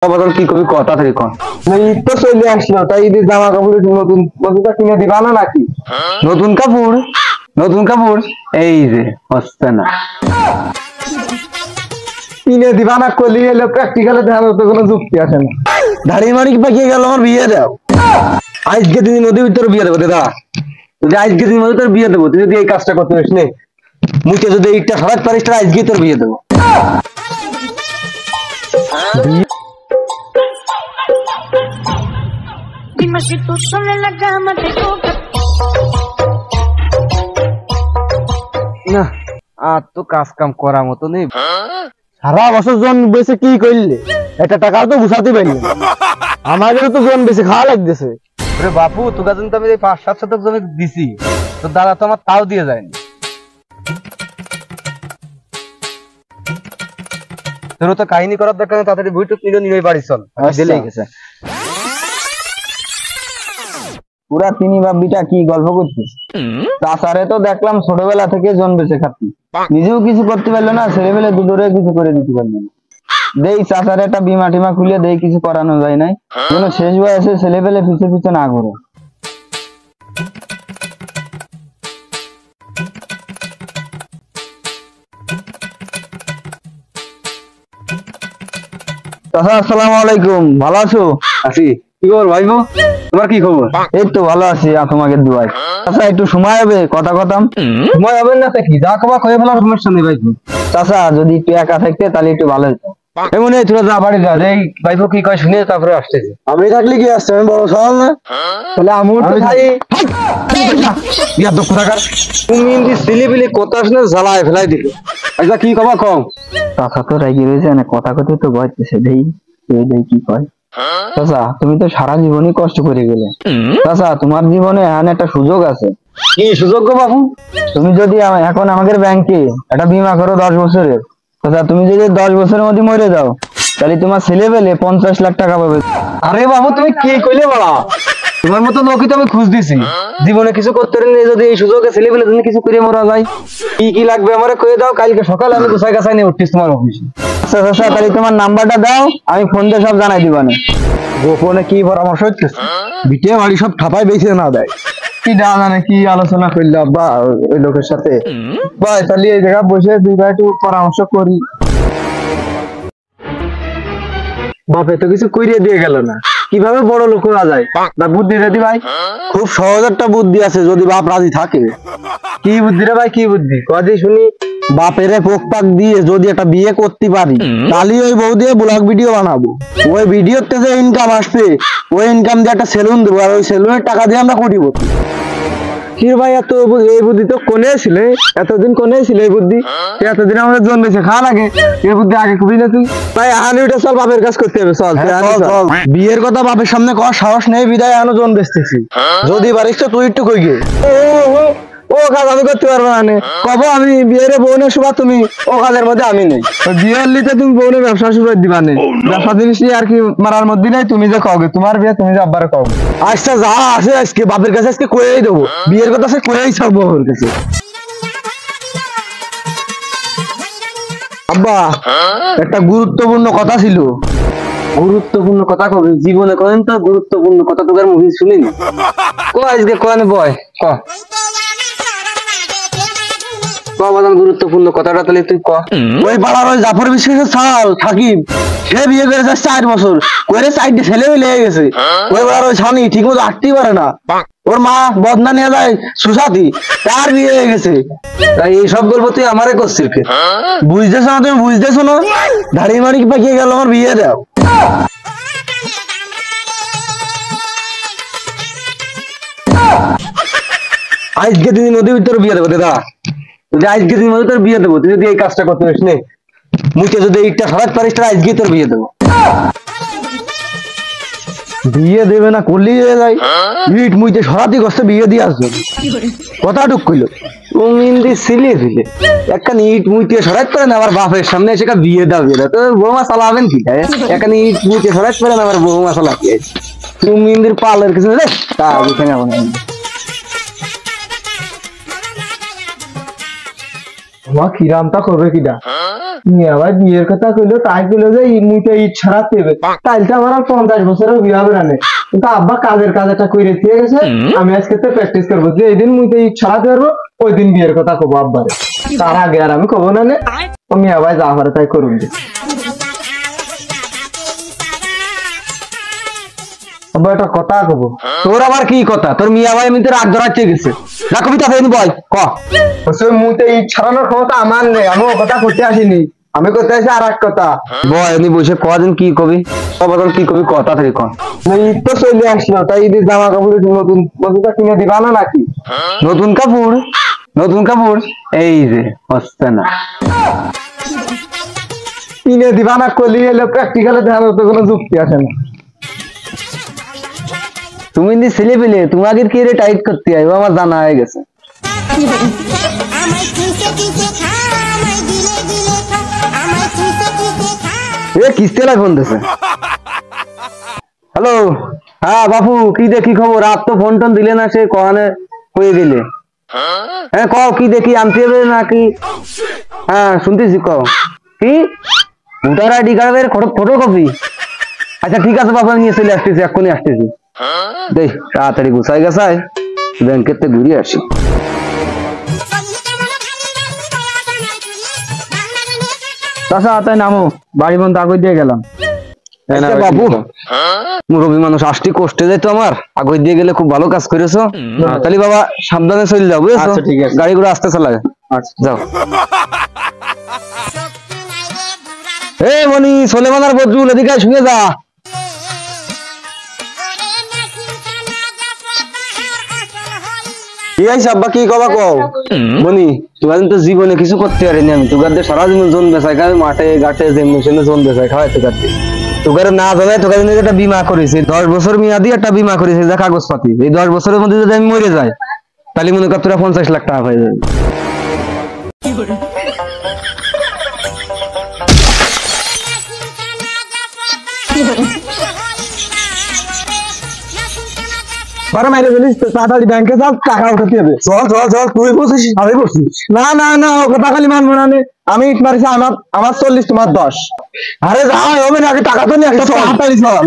বদল কি কবি কথা থেকে কন ঈদ তো চলে আসলো তাই ঈদের জামা কাপড় নতুন নতুনটা কিনে দিবা না নাকি? নতুন কাপড় এই যে হচ্ছে না কিনে দিবা না করলি এলো প্র্যাকটিক্যালে দেখা তো কোনো যুক্তি আসে না। দাঁড়িয়ে মারি পাকিয়ে গেল আমার বিয়ে দাও আজকে দিনের মধ্যে তোর বিয়ে দেবো দাদা যদি আজকে দিনের মধ্যে তোর বিয়ে দেবো তুই যদি এই কাজটা করতে পারিস নে মুখে যদি এইটা সরাতে পারিস তাহলে আজকে তোর বিয়ে দেবো। Dime si tú sola en la cama te toca. না আর তো কাজ কাম করার মতো নেই। সারা বছর জন বেশি কি করলে একটা টাকাও তো বুঝাতে পারলি আমাদের তো জন বেশি খাওয়া লাগতেছে। আরে বাপু তোকে তো আমি ৫-৭ শতক জমি দিছি তো দাদা তো আমার তাও দিয়ে যায়নি। তোর তো কাহিনী করার দরকার নেই তাড়াতাড়ি বইটুক নিয়ে নিয়ে বাড়ি চল দিলেই গেছে। পুরা তিনি বাবিটা কি গল্প করছিস? তাছাড়া তো দেখলাম ছোটবেলা থেকে জন বেঁচে খাচ্ছি নিজেও কিছু করতে পারলো না ছেলেবেলে দুটোরে কিছু করে দিতে পারলো না। দেই চাচারে একটা বিমা টিমা খুলে দেই কিছু করানো যায় নাই যেন শেষ বয়সে ছেলেবেলে পিছে পিছে না ঘুরে। চাচা আসসালামু আলাইকুম, ভালো আছো? আছি। কি খবর ভাইবো, তোমার কি খবর? এই তো ভালো আছি তোমাকে দুয়াই। চাচা একটু সময় হবে কথা কথাম? সময় হবে না কি যা কবা কয়ে ফেলার সমস্যা নেই ভাইবো। চাচা যদি একটু একা থাকতে তাহলে একটু ভালো হতো। এমন এই তোরা যা বাড়ি যা এই ভাইবো কি কয় শুনে তারপরে আসতেছে। আমি থাকলে কি আসছে আমি বড় সওয়াল না তাহলে আমি তো খাই ইয়া দুঃখ থাকার তুমি ইন্দি ছেলেপিলে কথা শুনে জ্বালায় ফেলাই দিল। আচ্ছা কি কবা কম? চাচা তো রাগি রয়েছে না কথা কথা তো ভয়তেছে দেই দেই কি কয়। চাচা তুমি তো সারা জীবনই কষ্ট করে গেলে চাচা তোমার জীবনে এখন একটা সুযোগ আছে। কি সুযোগ গো বাবু? তুমি যদি এখন আমাদের ব্যাংকে একটা বীমা করো 10 বছরের চাচা তুমি যদি 10 বছরের মধ্যে মরে যাও তাহলে তোমার ছেলেবেলে 50 লাখ টাকা পাবে। আরে বাবু তুমি কি কইলে বলা তোমার মতো লোকই তো আমি খুঁজ দিছি জীবনে কিছু করতে নেই যদি এই সুযোগে ছেলেবেলে তুমি কিছু করে মরা যায়। কি কি লাগবে আমারে কয়ে দাও কালকে সকালে আমি গোছাই গাছাই নিয়ে উঠতিস তোমার অফিসে। আচ্ছা চাচা তাহলে তোমার নাম্বারটা দাও আমি ফোন দিয়ে সব জানাই দিবানে। গোপনে কি পরামর্শ হচ্ছে বিটে বাড়ি সব ঠাপায় বেঁচে না দেয় কি না জানে কি আলোচনা করলে আব্বা ওই লোকের সাথে ভাই তাহলে এই জায়গা বসে দুই ভাই একটু পরামর্শ করি। বাপে তো কিছু করিয়ে দিয়ে গেল না কিভাবে বড় লোক করা যায় না বুদ্ধি রেডি ভাই? খুব সহজ একটা বুদ্ধি আছে যদি বাপ রাজি থাকে। কি বুদ্ধি রে ভাই কি বুদ্ধি কদি শুনি? বাপেরে পোক পাক দিয়ে যদি একটা বিয়ে করতে পারি তাহলে ওই বউ দিয়ে ব্লগ ভিডিও বানাবো ওই ভিডিওতে যে ইনকাম আসবে ওই ইনকাম দিয়ে একটা সেলুন দেবো আর ওই সেলুনের টাকা দিয়ে আমরা কোটিপতি। কি ভাই এত এই বুদ্ধি তো কোনে ছিল এতদিন কোনে ছিল এই বুদ্ধি এতদিন আমাদের জন্মেছে খাওয়া লাগে এই বুদ্ধি আগে খুবই না তুই ভাই আনুটা চল বাপের কাজ করতে হবে চল বিয়ের কথা বাপের সামনে কর সাহস নেই বিদায় আনো জন বেচতেছি যদি পারিস তো তুই একটু কই গে ও কাজ আমি করতে পারবো না কব আমি বিয়ের বউনের সুবা তুমি ও কাজের মধ্যে আমি নেই বিয়ের লিতে তুমি বউনের ব্যবসা শুরু করে দিবা নেই ব্যবসা জিনিস আর কি মারার মধ্যে নাই তুমি যে কবে তোমার বিয়ে তুমি যে আব্বারে কবে আচ্ছা যা আছে আজকে বাপের কাছে আজকে কয়েই দেবো বিয়ের কথা সে কয়েই ছাড়বো বাপের কাছে। আব্বা একটা গুরুত্বপূর্ণ কথা ছিল। গুরুত্বপূর্ণ কথা কবে জীবনে করেন তো গুরুত্বপূর্ণ কথা তোকে মুভি শুনিনি ক আজকে কনে বয় ক গুরুত্বপূর্ণ কথাটা তাহলে তুই ক। ওই পাড়ার ওই জাফর বিশ্বাসের ছাল থাকিব সে বিয়ে করেছে 4 বছর করে 4টে ছেলে মিলে গেছে ওই পাড়ার ওই স্বামী ঠিক মতো হাঁটতেই পারে না ওর মা বদনা নিয়ে যায় সুসাথী তার বিয়ে হয়ে গেছে। তাই এই সব গল্প তুই আমারে করছিস বুঝতেছ না তুমি বুঝতেছো না দাঁড়িয়ে মারি পাকিয়ে গেল আমার বিয়ে দাও। আজকে দিনের মধ্যে তোর বিয়ে দেবো দাদা যদি আজকে দিনের মধ্যে তোর বিয়ে দেবো তুই যদি এই কাজটা করতে পারিস নে মুখে যদি এইটা সরাতে পারিস তাহলে আজকে তোর বিয়ে দেবো। বিয়ে দেবে না করলেই যায় ইট মুইতে সরাতে কষ্ট বিয়ে দিয়ে আসবে কথা টুক কইল তুমি ছিলে ছিলে একখানি ইট মুইতে সরাতে পারে না আমার বাপের সামনে এসে বিয়ে দাও বিয়ে দাও তো বৌমা চালাবেন কি একখানি ইট মুইতে সরাতে পারে না আমার বৌমা চালাতে তুমি ইন্দির পালের কিছু রে তা বুঝে কিরামটা করবে কিনা মিয়া ভাই বিয়ের কথা কইলো, তাই কইলো যে মুইতে ঈদ ছাড়াতে হবে, তাইলে আমার আর 50 বছরেও বিয়ে হবে না। কিন্তু আব্বা কাজের কাজটা কইরে দিয়ে গেছে, আমি আজকে তো প্র্যাকটিস করবো যে এই দিন মুইতে ঈদ ছাড়াতে পারবো, ওই দিন বিয়ের কথা কব আব্বারে। তার আগে আর আমি কব না। মিয়া ভাই যা পারে তাই করুন। আব্বা একটা কথা কব। তোর আবার কি কথা? তোর মিয়া ভাই এমনিতে রাগ ধরাচ্ছে গেছে, না কবিতা ফেন বল ক। মুইতে ঈদ ছাড়ানোর ক্ষমতা আমার নেই, আমি ও কথা করতে আসিনি, আমি করতে আসি আর এক কথা। বয় এমনি বসে কদিন কি কবি, সব কি কবি কথা থেকে কন। ঈদ তো চলে আসলো, তাই ঈদের জামা কাপড় নতুন নতুনটা কিনে দিবা না নাকি? নতুন কাপড়, নতুন কাপড় এই যে হচ্ছে না, কিনে দিবা না করলি এলো প্র্যাকটিক্যালে দেখা তো কোনো যুক্তি আসে না। তুমি যদি ছেলে পেলে তোমাকে কি রে টাইট করতে হয় আমার জানা হয়ে গেছে। কিস্তি ফোন দিছে। হ্যালো, হ্যাঁ বাপু কি দেখি খবর? রাত তো ফোন টোন দিলে না, সে কনে হয়ে গেলে। হ্যাঁ কও কি দেখি, আনতে হবে নাকি? হ্যাঁ শুনতেছি, কও কি ভোটার আইডি কার্ডের ফটোকপি? আচ্ছা ঠিক আছে বাপু, নিয়ে চলে আসতেছি, এক্ষুনি আসতেছি। দেখ তাড়াতাড়ি গুছাই গেছাই ব্যাংকের থেকে ঘুরিয়ে আসি। চাচা তাই নামো, বাড়ি বন্ধ আগে দিয়ে গেলাম। বাবু মুরব্বী মানুষ আসতে কষ্টে যাইতো আমার, আগে দিয়ে গেলে খুব ভালো কাজ করেছো। তাহলে বাবা সাবধানে চলে যাও, বুঝেছো? গাড়ি ঘোড়া আসতে চালায়। আচ্ছা যাও। এ মনি সোলেমানার বদরুল এদিকে শুয়ে যা। কি আইস আব্বা, কি কবা কও? মনি তোরা তো জীবনে কিছু করতে পারিনি আমি, তোকার সারা জীবন জন বেচাই খাই, মাঠে ঘাটে যেমনি জন বেচাই খাওয়াই তোকার। তোকার না জানাই তোকার একটা বীমা করেছে, 10 বছর মেয়াদি একটা বীমা করেছে যা কাগজপাতি। এই 10 বছরের মধ্যে যদি আমি মরে যাই, তাহলে মনে কর তোরা 50 লাখ টাকা হয়ে যাবে। তাড়াতাড়ি ব্যাংকে যাও, টাকা উঠাতে হবে। চল চল চল, তুই বলছিস আমি বলছি। না না না, ও কথা খালি মানবো না। আমি ইট মারিছি, আমার 40 তোমার 10। আরে যাও হবে না, আগে টাকা তো নিয়ে একটা তাড়াতাড়ি চল।